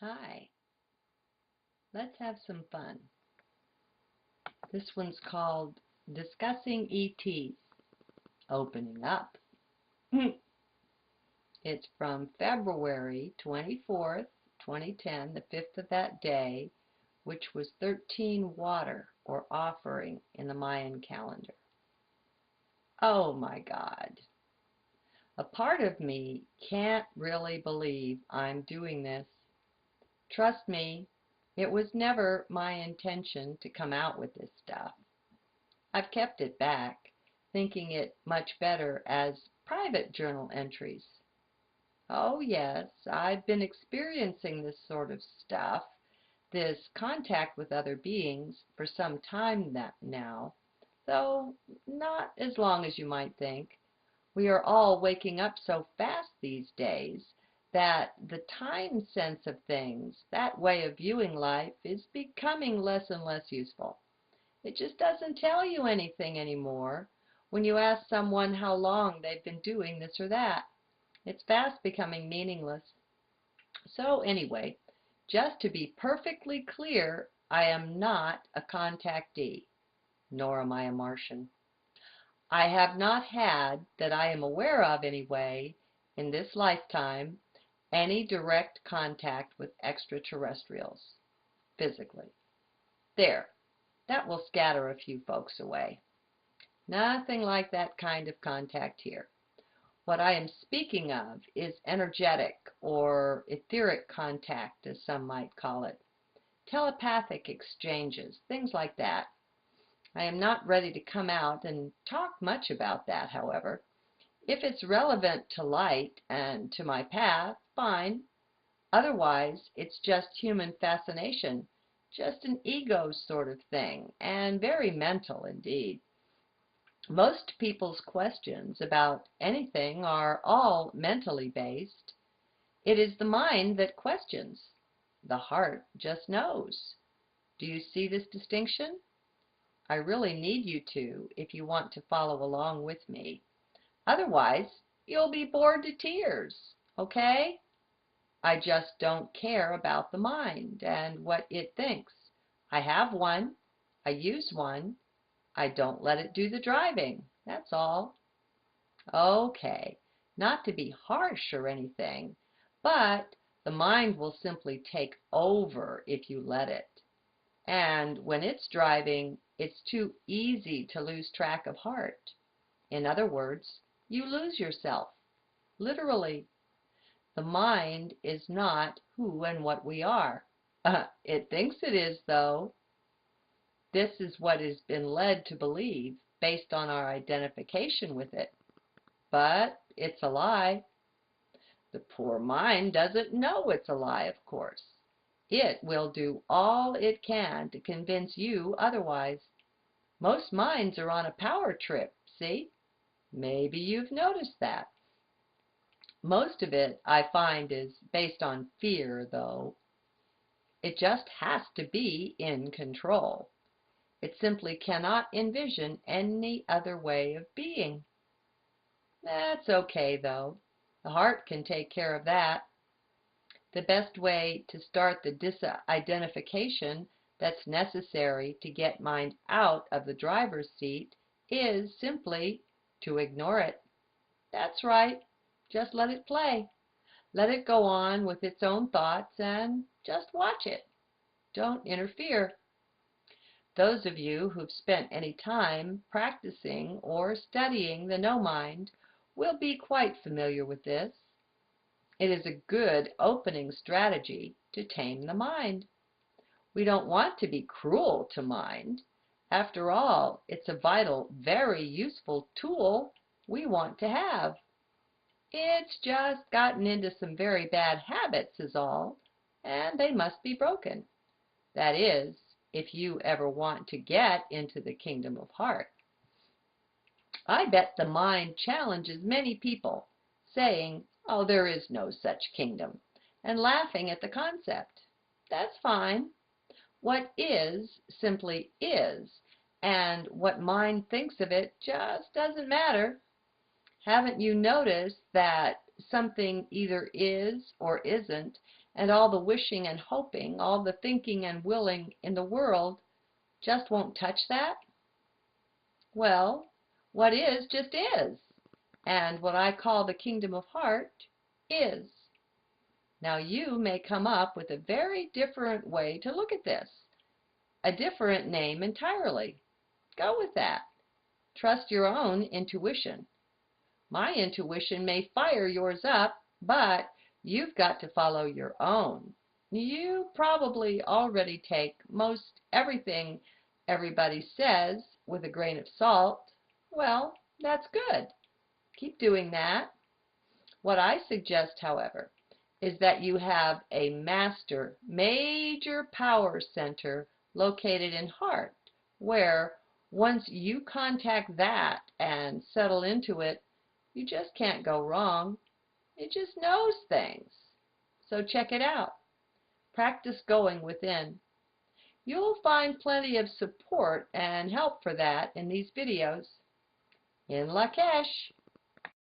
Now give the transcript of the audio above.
Hi, let's have some fun. This one's called Discussing ETs, Opening Up. It's from February 24th, 2010, the 5th of that day, which was 13 water or offering in the Mayan calendar. Oh my God. A part of me can't really believe I'm doing this. Trust me, it was never my intention to come out with this stuff. I've kept it back, thinking it much better as private journal entries. Oh yes, I've been experiencing this sort of stuff, this contact with other beings, for some time now, though not as long as you might think. We are all waking up so fast these days that the time sense of things, that way of viewing life, is becoming less and less useful. It just doesn't tell you anything anymore when you ask someone how long they've been doing this or that. It's fast becoming meaningless. So anyway, just to be perfectly clear, I am not a contactee, nor am I a Martian. I have not had, that I am aware of anyway, in this lifetime, any direct contact with extraterrestrials, physically. There, that will scatter a few folks away. Nothing like that kind of contact here. What I am speaking of is energetic or etheric contact, as some might call it. Telepathic exchanges, things like that. I am not ready to come out and talk much about that, however. If it's relevant to light and to my path, fine. Otherwise, it's just human fascination, just an ego sort of thing, and very mental indeed. Most people's questions about anything are all mentally based. It is the mind that questions. The heart just knows. Do you see this distinction? I really need you to if you want to follow along with me. Otherwise, you'll be bored to tears, okay? I just don't care about the mind and what it thinks. I have one. I use one. I don't let it do the driving. That's all. Okay, not to be harsh or anything, but the mind will simply take over if you let it. And when it's driving, it's too easy to lose track of heart. In other words, you lose yourself, literally. The mind is not who and what we are. It thinks it is, though. This is what has been led to believe based on our identification with it. But it's a lie. The poor mind doesn't know it's a lie, of course. It will do all it can to convince you otherwise. Most minds are on a power trip, see? Maybe you've noticed that. Most of it, I find, is based on fear, though. It just has to be in control. It simply cannot envision any other way of being. That's okay, though. The heart can take care of that. The best way to start the disidentification that's necessary to get mind out of the driver's seat is simply to ignore it. That's right. Just let it play. Let it go on with its own thoughts and just watch it. Don't interfere. Those of you who've spent any time practicing or studying the no mind will be quite familiar with this. It is a good opening strategy to tame the mind. We don't want to be cruel to mind. After all, it's a vital, very useful tool we want to have. It's just gotten into some very bad habits is all, and they must be broken. That is, if you ever want to get into the kingdom of heart. I bet the mind challenges many people, saying, oh, there is no such kingdom, and laughing at the concept. That's fine. What is simply is, and what mind thinks of it just doesn't matter. Haven't you noticed that something either is or isn't, and all the wishing and hoping, all the thinking and willing in the world just won't touch that? Well, what is just is, and what I call the kingdom of heart is. Now you may come up with a very different way to look at this, a different name entirely. Go with that. Trust your own intuition. My intuition may fire yours up, but you've got to follow your own. You probably already take most everything everybody says with a grain of salt. Well, that's good. Keep doing that. What I suggest, however, is that you have a master, major power center located in heart, where once you contact that and settle into it, you just can't go wrong. It just knows things. So check it out. Practice going within. You'll find plenty of support and help for that in these videos. In Lakesh.